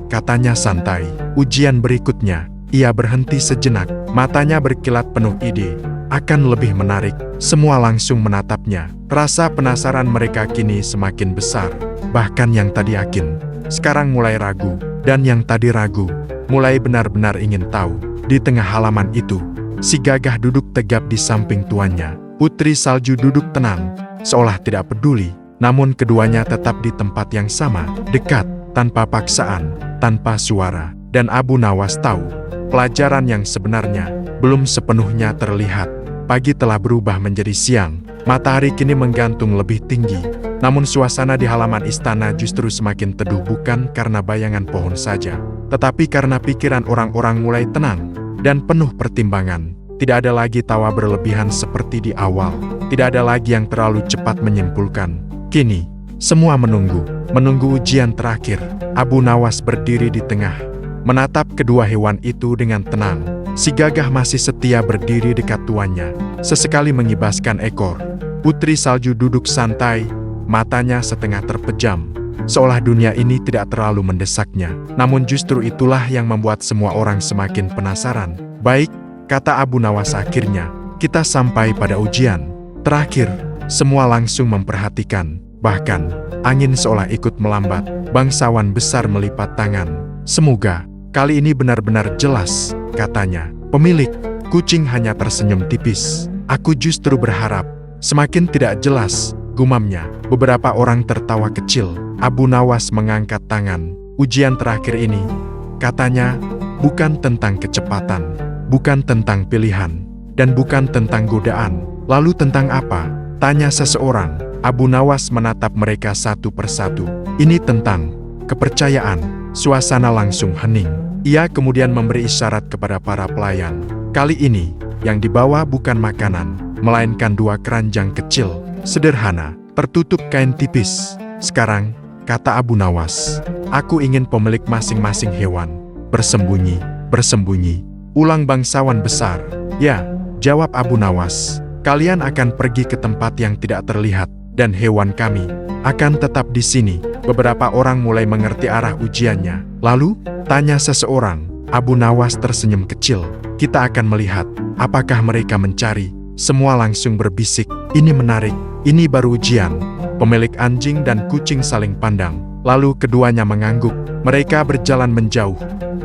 katanya santai. "Ujian berikutnya." Ia berhenti sejenak. Matanya berkilat penuh ide. "Akan lebih menarik." Semua langsung menatapnya. Rasa penasaran mereka kini semakin besar. Bahkan yang tadi yakin, sekarang mulai ragu. Dan yang tadi ragu, mulai benar-benar ingin tahu. Di tengah halaman itu, si gagah duduk tegap di samping tuannya. Putri Salju duduk tenang, seolah tidak peduli. Namun keduanya tetap di tempat yang sama, dekat, tanpa paksaan, tanpa suara. Dan Abu Nawas tahu, pelajaran yang sebenarnya belum sepenuhnya terlihat. Pagi telah berubah menjadi siang. Matahari kini menggantung lebih tinggi. Namun suasana di halaman istana justru semakin teduh, bukan karena bayangan pohon saja, tetapi karena pikiran orang-orang mulai tenang dan penuh pertimbangan. Tidak ada lagi tawa berlebihan seperti di awal. Tidak ada lagi yang terlalu cepat menyimpulkan. Kini, semua menunggu ujian terakhir. Abu Nawas berdiri di tengah, menatap kedua hewan itu dengan tenang. Si gagah masih setia berdiri dekat tuannya, sesekali mengibaskan ekor. Putri Salju duduk santai, matanya setengah terpejam, seolah dunia ini tidak terlalu mendesaknya. Namun justru itulah yang membuat semua orang semakin penasaran. "Baik," kata Abu Nawas akhirnya, "kita sampai pada ujian terakhir." Semua langsung memperhatikan. Bahkan, angin seolah ikut melambat. Bangsawan besar melipat tangan. "Semoga kali ini benar-benar jelas," katanya. Pemilik kucing hanya tersenyum tipis. "Aku justru berharap semakin tidak jelas," gumamnya. Beberapa orang tertawa kecil. Abu Nawas mengangkat tangan. "Ujian terakhir ini," katanya, "bukan tentang kecepatan, bukan tentang pilihan, dan bukan tentang godaan." "Lalu tentang apa?" tanya seseorang. Abu Nawas menatap mereka satu persatu. "Ini tentang kepercayaan." Suasana langsung hening. Ia kemudian memberi isyarat kepada para pelayan. Kali ini, yang dibawa bukan makanan, melainkan 2 keranjang kecil, sederhana, tertutup kain tipis. "Sekarang," kata Abu Nawas, Aku ingin pemilik masing-masing hewan bersembunyi, bersembunyi. Ulang bangsawan besar. Ya, jawab Abu Nawas. Kalian akan pergi ke tempat yang tidak terlihat, dan hewan kami akan tetap di sini. Beberapa orang mulai mengerti arah ujiannya. Lalu, tanya seseorang. Abu Nawas tersenyum kecil. Kita akan melihat apakah mereka mencari. Semua langsung berbisik. Ini menarik. Ini baru ujian. Pemilik anjing dan kucing saling pandang. Lalu keduanya mengangguk. Mereka berjalan menjauh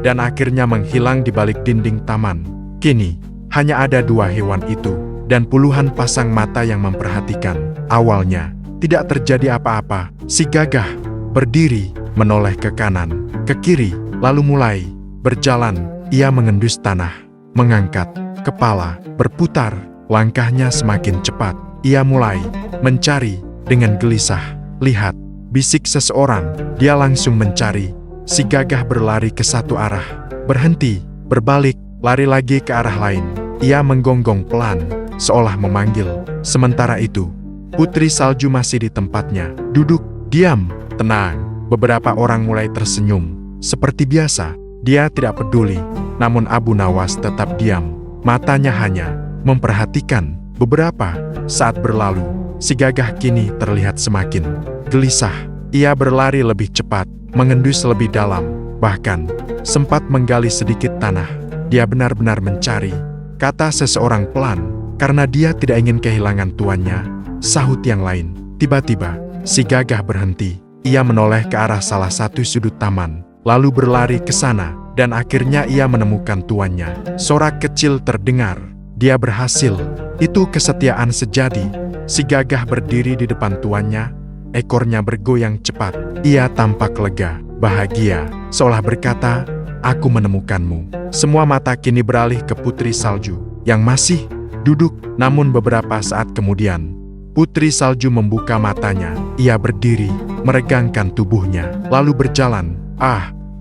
dan akhirnya menghilang di balik dinding taman. Kini, hanya ada dua hewan itu dan puluhan pasang mata yang memperhatikan. Awalnya, tidak terjadi apa-apa. Si gagah berdiri, menoleh ke kanan, ke kiri, lalu mulai berjalan. Ia mengendus tanah, mengangkat kepala, berputar. Langkahnya semakin cepat. Ia mulai mencari dengan gelisah. Lihat, bisik seseorang. Dia langsung mencari. Si gagah berlari ke satu arah, berhenti, berbalik, lari lagi ke arah lain. Ia menggonggong pelan, seolah memanggil. Sementara itu, Putri Salju masih di tempatnya, duduk, diam, tenang. Beberapa orang mulai tersenyum. Seperti biasa, dia tidak peduli. Namun Abu Nawas tetap diam. Matanya hanya memperhatikan. Beberapa saat berlalu, si gagah kini terlihat semakin gelisah. Ia berlari lebih cepat, mengendus lebih dalam, bahkan sempat menggali sedikit tanah. Dia benar-benar mencari, kata seseorang pelan, karena dia tidak ingin kehilangan tuannya. Sahut yang lain. Tiba-tiba, si gagah berhenti. Ia menoleh ke arah salah satu sudut taman, lalu berlari ke sana, dan akhirnya ia menemukan tuannya. Sorak kecil terdengar. Dia berhasil. Itu kesetiaan sejati. Si gagah berdiri di depan tuannya, ekornya bergoyang cepat. Ia tampak lega, bahagia, seolah berkata, "Aku menemukanmu." Semua mata kini beralih ke Putri Salju, yang masih duduk. Namun beberapa saat kemudian, Putri Salju membuka matanya. Ia berdiri, meregangkan tubuhnya, lalu berjalan.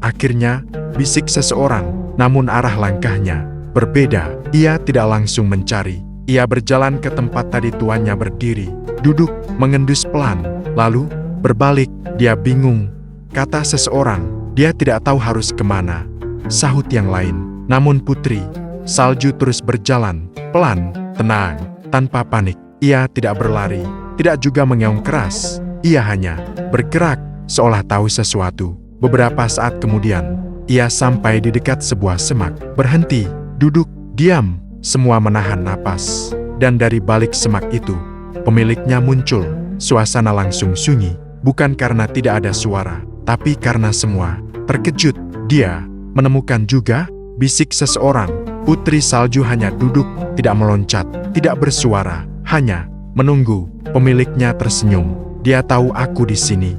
Akhirnya, bisik seseorang, namun arah langkahnya berbeda. Ia tidak langsung mencari. Ia berjalan ke tempat tadi tuannya berdiri, duduk, mengendus pelan, lalu berbalik. Dia bingung, kata seseorang. Dia tidak tahu harus kemana, sahut yang lain. Namun Putri Salju terus berjalan, pelan, tenang, tanpa panik. Ia tidak berlari, tidak juga mengeong keras. Ia hanya bergerak, seolah tahu sesuatu. Beberapa saat kemudian, ia sampai di dekat sebuah semak, berhenti, duduk, diam. Semua menahan napas, dan dari balik semak itu, pemiliknya muncul. Suasana langsung sunyi, bukan karena tidak ada suara, tapi karena semua terkejut. Dia menemukan juga, bisik seseorang. Putri Salju hanya duduk, tidak meloncat, tidak bersuara, hanya menunggu. Pemiliknya tersenyum. Dia tahu aku di sini,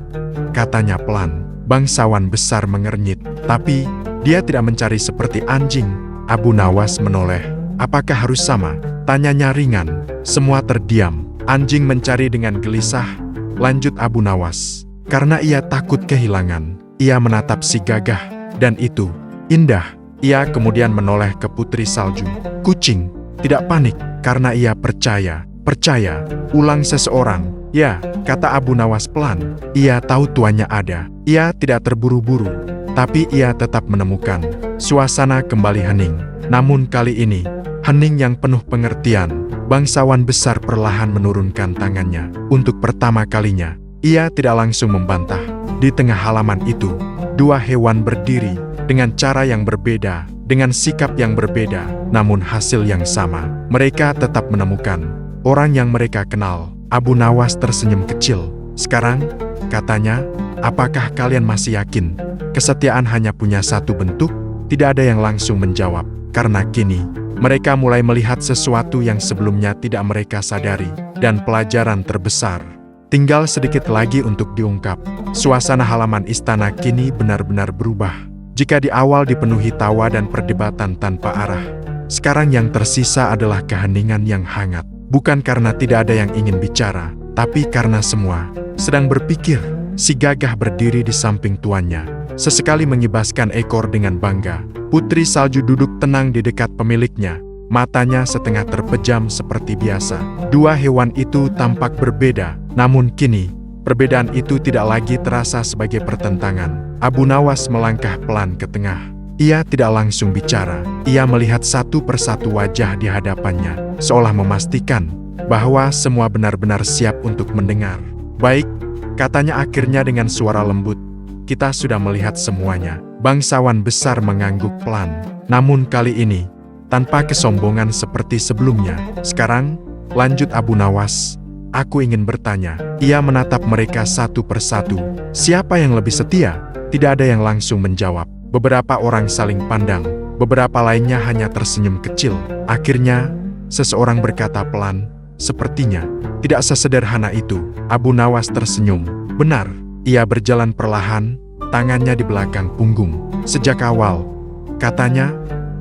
katanya pelan. Bangsawan besar mengernyit, tapi dia tidak mencari seperti anjing. Abu Nawas menoleh. Apakah harus sama? Tanyanya ringan. Semua terdiam. Anjing mencari dengan gelisah, lanjut Abu Nawas. Karena ia takut kehilangan. Ia menatap si gagah, dan itu indah. Ia kemudian menoleh ke Putri Salju. Kucing tidak panik, karena ia percaya. Percaya, ulang seseorang. Ya, kata Abu Nawas pelan. Ia tahu tuannya ada. Ia tidak terburu-buru, tapi ia tetap menemukan. Suasana kembali hening. Namun kali ini, hening yang penuh pengertian. Bangsawan besar perlahan menurunkan tangannya. Untuk pertama kalinya, ia tidak langsung membantah. Di tengah halaman itu, dua hewan berdiri dengan cara yang berbeda, dengan sikap yang berbeda, namun hasil yang sama. Mereka tetap menemukan orang yang mereka kenal. Abu Nawas tersenyum kecil. Sekarang, katanya, apakah kalian masih yakin kesetiaan hanya punya satu bentuk? Tidak ada yang langsung menjawab, karena kini mereka mulai melihat sesuatu yang sebelumnya tidak mereka sadari, dan pelajaran terbesar tinggal sedikit lagi untuk diungkap. Suasana halaman istana kini benar-benar berubah. Jika di awal dipenuhi tawa dan perdebatan tanpa arah, sekarang yang tersisa adalah keheningan yang hangat. Bukan karena tidak ada yang ingin bicara, tapi karena semua sedang berpikir. Si gagah berdiri di samping tuannya, sesekali mengibaskan ekor dengan bangga. Putri Salju duduk tenang di dekat pemiliknya, matanya setengah terpejam seperti biasa. Dua hewan itu tampak berbeda, namun kini Perbedaan itu tidak lagi terasa sebagai pertentangan. Abu Nawas melangkah pelan ke tengah. Ia tidak langsung bicara. Ia melihat satu persatu wajah di hadapannya, seolah memastikan bahwa semua benar-benar siap untuk mendengar. "Baik," katanya akhirnya dengan suara lembut. "Kita sudah melihat semuanya." Bangsawan besar mengangguk pelan. Namun kali ini, tanpa kesombongan seperti sebelumnya. "Sekarang," lanjut Abu Nawas, "aku ingin bertanya." Ia menatap mereka satu persatu. Siapa yang lebih setia? Tidak ada yang langsung menjawab. Beberapa orang saling pandang. Beberapa lainnya hanya tersenyum kecil. Akhirnya, seseorang berkata pelan, "Sepertinya tidak sesederhana itu." Abu Nawas tersenyum. "Benar." Ia berjalan perlahan, tangannya di belakang punggung. "Sejak awal," katanya,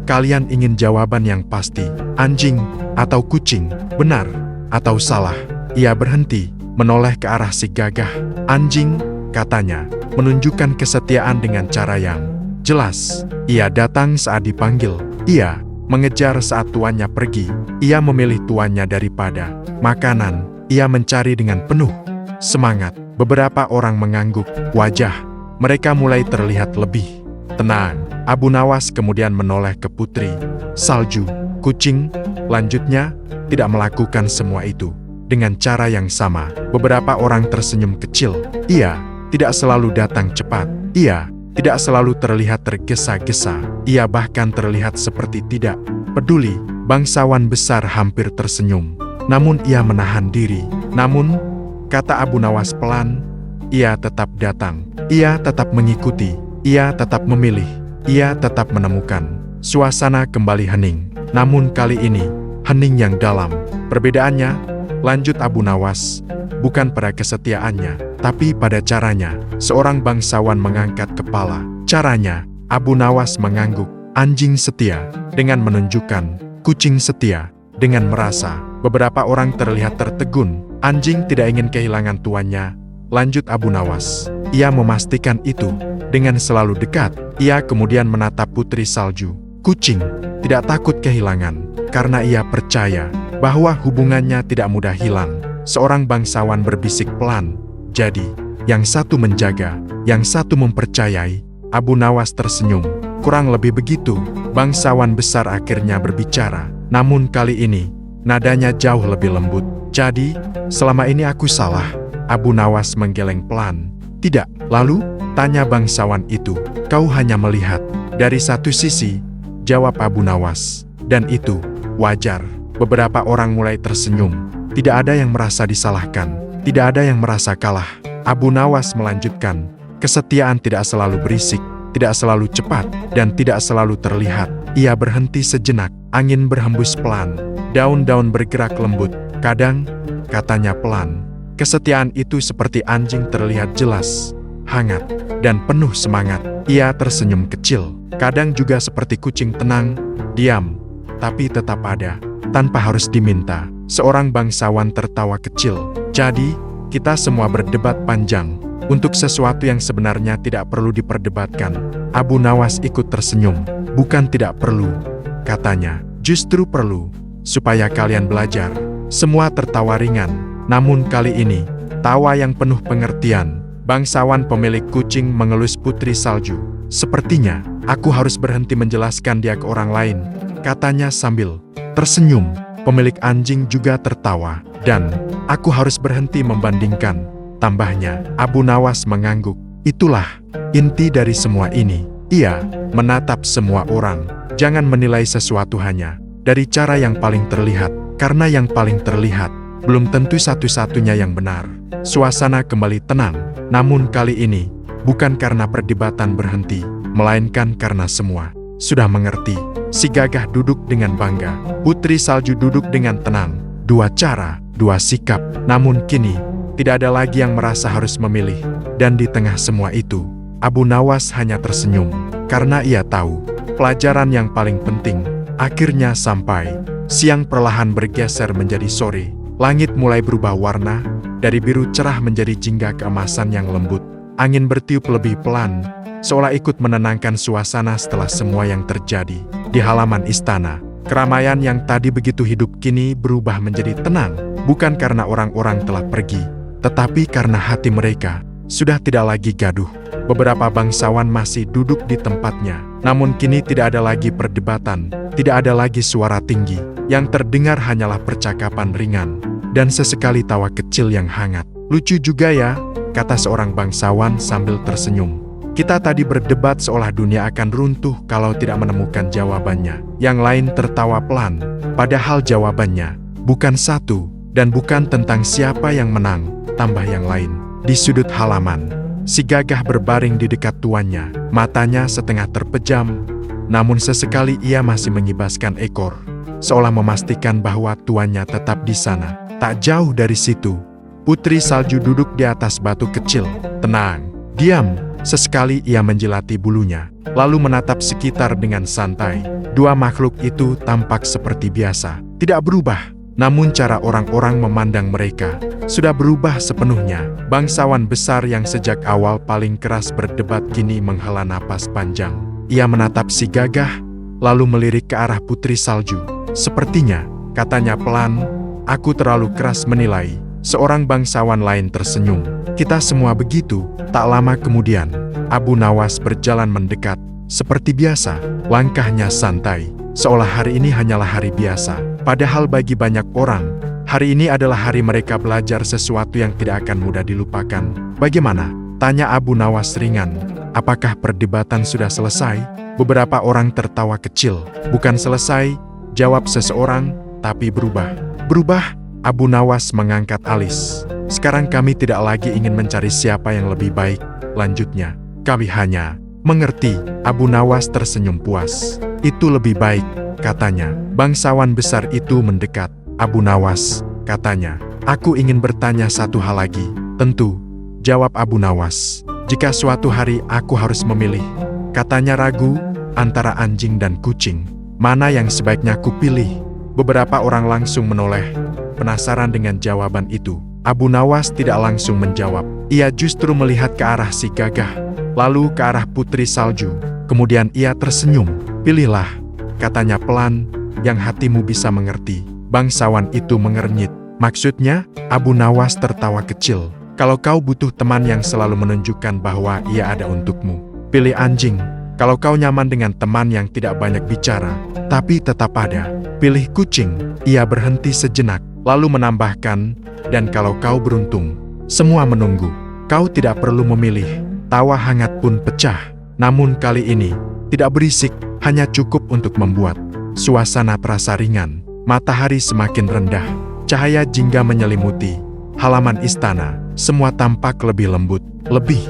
"kalian ingin jawaban yang pasti. Anjing atau kucing, benar atau salah?" Ia berhenti, menoleh ke arah si gagah. "Anjing," katanya, menunjukkan kesetiaan dengan cara yang jelas. Ia datang saat dipanggil. Ia mengejar saat tuannya pergi. Ia memilih tuannya daripada makanan. Ia mencari dengan penuh semangat. Beberapa orang mengangguk. Wajah mereka mulai terlihat lebih tenang. Abu Nawas kemudian menoleh ke Putri Salju. "Kucing," lanjutnya, "tidak melakukan semua itu dengan cara yang sama." Beberapa orang tersenyum kecil. Ia tidak selalu datang cepat. Ia tidak selalu terlihat tergesa-gesa. Ia bahkan terlihat seperti tidak peduli. Bangsawan besar hampir tersenyum. Namun ia menahan diri. "Namun," kata Abu Nawas pelan, "ia tetap datang. Ia tetap mengikuti. Ia tetap memilih. Ia tetap menemukan." Suasana kembali hening. Namun kali ini, hening yang dalam. "Perbedaannya," lanjut Abu Nawas, "bukan pada kesetiaannya, tapi pada caranya." Seorang bangsawan mengangkat kepala. "Caranya?" Abu Nawas mengangguk. "Anjing setia dengan menunjukkan, kucing setia dengan merasa." Beberapa orang terlihat tertegun. "Anjing tidak ingin kehilangan tuannya," lanjut Abu Nawas. Ia memastikan itu dengan selalu dekat. Ia kemudian menatap Putri Salju. "Kucing tidak takut kehilangan karena ia percaya bahwa hubungannya tidak mudah hilang." Seorang bangsawan berbisik pelan, "Jadi, yang satu menjaga, yang satu mempercayai." Abu Nawas tersenyum. "Kurang lebih begitu." Bangsawan besar akhirnya berbicara. Namun kali ini, nadanya jauh lebih lembut. "Jadi, selama ini aku salah?" Abu Nawas menggeleng pelan. "Tidak." "Lalu?" tanya bangsawan itu. "Kau hanya melihat dari satu sisi," jawab Abu Nawas. "Dan itu wajar." Beberapa orang mulai tersenyum. Tidak ada yang merasa disalahkan. Tidak ada yang merasa kalah. Abu Nawas melanjutkan, "Kesetiaan tidak selalu berisik, tidak selalu cepat, dan tidak selalu terlihat." Ia berhenti sejenak. Angin berhembus pelan. Daun-daun bergerak lembut. "Kadang," katanya pelan, "kesetiaan itu seperti anjing terlihat jelas, hangat, dan penuh semangat." Ia tersenyum kecil. "Kadang juga seperti kucing tenang, diam, tapi tetap ada, tanpa harus diminta." Seorang bangsawan tertawa kecil. "Jadi, kita semua berdebat panjang untuk sesuatu yang sebenarnya tidak perlu diperdebatkan." Abu Nawas ikut tersenyum. "Bukan tidak perlu," katanya, "justru perlu, supaya kalian belajar." Semua tertawa ringan. Namun kali ini, tawa yang penuh pengertian. Bangsawan pemilik kucing mengelus Putri Salju. "Sepertinya, aku harus berhenti menjelaskan dia ke orang lain," katanya sambil tersenyum. Pemilik anjing juga tertawa. "Dan, aku harus berhenti membandingkan," tambahnya. Abu Nawas mengangguk. "Itulah inti dari semua ini." Ia menatap semua orang. "Jangan menilai sesuatu hanya dari cara yang paling terlihat, karena yang paling terlihat belum tentu satu-satunya yang benar." Suasana kembali tenang. Namun kali ini, bukan karena perdebatan berhenti, melainkan karena semua sudah mengerti. Si gagah duduk dengan bangga. Putri Salju duduk dengan tenang. Dua cara, dua sikap. Namun kini, tidak ada lagi yang merasa harus memilih. Dan di tengah semua itu, Abu Nawas hanya tersenyum. Karena ia tahu, pelajaran yang paling penting akhirnya sampai. Siang perlahan bergeser menjadi sore. Langit mulai berubah warna, dari biru cerah menjadi jingga keemasan yang lembut. Angin bertiup lebih pelan, seolah ikut menenangkan suasana setelah semua yang terjadi. Di halaman istana, keramaian yang tadi begitu hidup kini berubah menjadi tenang. Bukan karena orang-orang telah pergi, Tetapi karena hati mereka sudah tidak lagi gaduh, beberapa bangsawan masih duduk di tempatnya. Namun kini tidak ada lagi perdebatan, tidak ada lagi suara tinggi. Yang terdengar hanyalah percakapan ringan dan sesekali tawa kecil yang hangat. "Lucu juga ya," kata seorang bangsawan sambil tersenyum. "Kita tadi berdebat seolah dunia akan runtuh kalau tidak menemukan jawabannya." Yang lain tertawa pelan, padahal jawabannya bukan satu dan bukan tentang siapa yang menang, tambah yang lain. Di sudut halaman, si Gagah berbaring di dekat tuannya, matanya setengah terpejam, namun sesekali ia masih mengibaskan ekor, seolah memastikan bahwa tuannya tetap di sana. Tak jauh dari situ, Putri Salju duduk di atas batu kecil, tenang, diam. Sesekali ia menjilati bulunya, lalu menatap sekitar dengan santai. Dua makhluk itu tampak seperti biasa, tidak berubah. Namun cara orang-orang memandang mereka sudah berubah sepenuhnya. Bangsawan besar yang sejak awal paling keras berdebat kini menghela napas panjang. Ia menatap si Gagah, lalu melirik ke arah Putri Salju. "Sepertinya," katanya pelan, "aku terlalu keras menilai." Seorang bangsawan lain tersenyum. "Kita semua begitu." Tak lama kemudian, Abu Nawas berjalan mendekat. Seperti biasa, langkahnya santai, seolah hari ini hanyalah hari biasa. Padahal bagi banyak orang, hari ini adalah hari mereka belajar sesuatu yang tidak akan mudah dilupakan. "Bagaimana?" tanya Abu Nawas ringan. "Apakah perdebatan sudah selesai?" Beberapa orang tertawa kecil. "Bukan selesai," jawab seseorang, "tapi berubah." "Berubah?" Abu Nawas mengangkat alis. "Sekarang kami tidak lagi ingin mencari siapa yang lebih baik," lanjutnya. "Kami hanya mengerti." Abu Nawas tersenyum puas. "Itu lebih baik," katanya. Bangsawan besar itu mendekat. "Abu Nawas," katanya, "aku ingin bertanya satu hal lagi." "Tentu," jawab Abu Nawas. "Jika suatu hari aku harus memilih," katanya ragu, "antara anjing dan kucing, mana yang sebaiknya kupilih?" Beberapa orang langsung menoleh, penasaran dengan jawaban itu. Abu Nawas tidak langsung menjawab. Ia justru melihat ke arah si Gagah, lalu ke arah Putri Salju. Kemudian ia tersenyum. "Pilihlah," katanya pelan, "yang hatimu bisa mengerti." Bangsawan itu mengernyit. "Maksudnya?" Abu Nawas tertawa kecil. "Kalau kau butuh teman yang selalu menunjukkan bahwa ia ada untukmu, pilih anjing. Kalau kau nyaman dengan teman yang tidak banyak bicara, tapi tetap ada, pilih kucing." Ia berhenti sejenak, lalu menambahkan, "Dan kalau kau beruntung, semua menunggu. Kau tidak perlu memilih." Tawa hangat pun pecah. Namun kali ini, tidak berisik, hanya cukup untuk membuat suasana terasa ringan. Matahari semakin rendah, cahaya jingga menyelimuti halaman istana. Semua tampak lebih lembut, lebih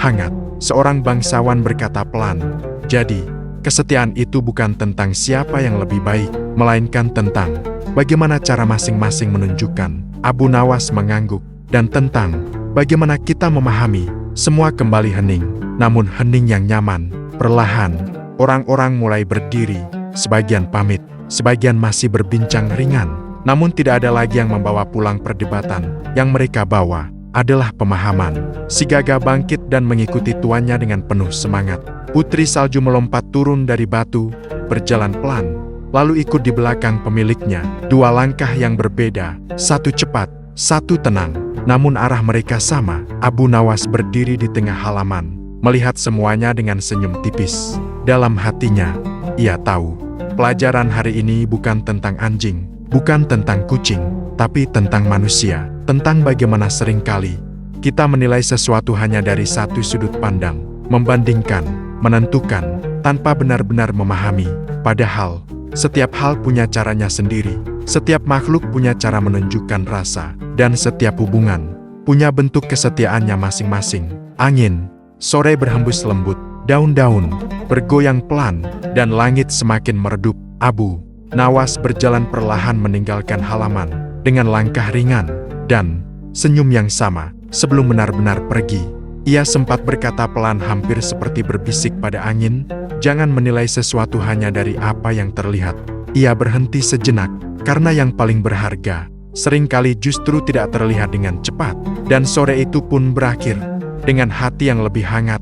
hangat. Seorang bangsawan berkata pelan, "Jadi, kesetiaan itu bukan tentang siapa yang lebih baik, melainkan tentang bagaimana cara masing-masing menunjukkan." Abu Nawas mengangguk. "Dan tentang bagaimana kita memahami." Semua kembali hening, namun hening yang nyaman. Perlahan, orang-orang mulai berdiri, sebagian pamit, sebagian masih berbincang ringan. Namun tidak ada lagi yang membawa pulang perdebatan. Yang mereka bawa adalah pemahaman. Si Gagah bangkit dan mengikuti tuannya dengan penuh semangat. Putri Salju melompat turun dari batu, berjalan pelan, lalu ikut di belakang pemiliknya. Dua langkah yang berbeda, satu cepat, satu tenang. Namun arah mereka sama. Abu Nawas berdiri di tengah halaman, melihat semuanya dengan senyum tipis. Dalam hatinya, ia tahu, pelajaran hari ini bukan tentang anjing, bukan tentang kucing, tapi tentang manusia. Tentang bagaimana seringkali kita menilai sesuatu hanya dari satu sudut pandang, membandingkan, menentukan, tanpa benar-benar memahami. Padahal, setiap hal punya caranya sendiri. Setiap makhluk punya cara menunjukkan rasa, dan setiap hubungan punya bentuk kesetiaannya masing-masing. Angin sore berhembus lembut, daun-daun bergoyang pelan, dan langit semakin meredup. Abu Nawas berjalan perlahan meninggalkan halaman, dengan langkah ringan, dan senyum yang sama. Sebelum benar-benar pergi, ia sempat berkata pelan hampir seperti berbisik pada angin, "Jangan menilai sesuatu hanya dari apa yang terlihat." Ia berhenti sejenak, karena yang paling berharga seringkali justru tidak terlihat dengan cepat. Dan sore itu pun berakhir, dengan hati yang lebih hangat,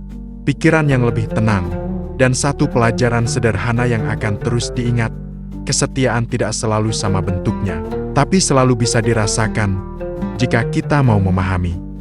pikiran yang lebih tenang, dan satu pelajaran sederhana yang akan terus diingat. Kesetiaan tidak selalu sama bentuknya, tapi selalu bisa dirasakan. jika kita mau memahami.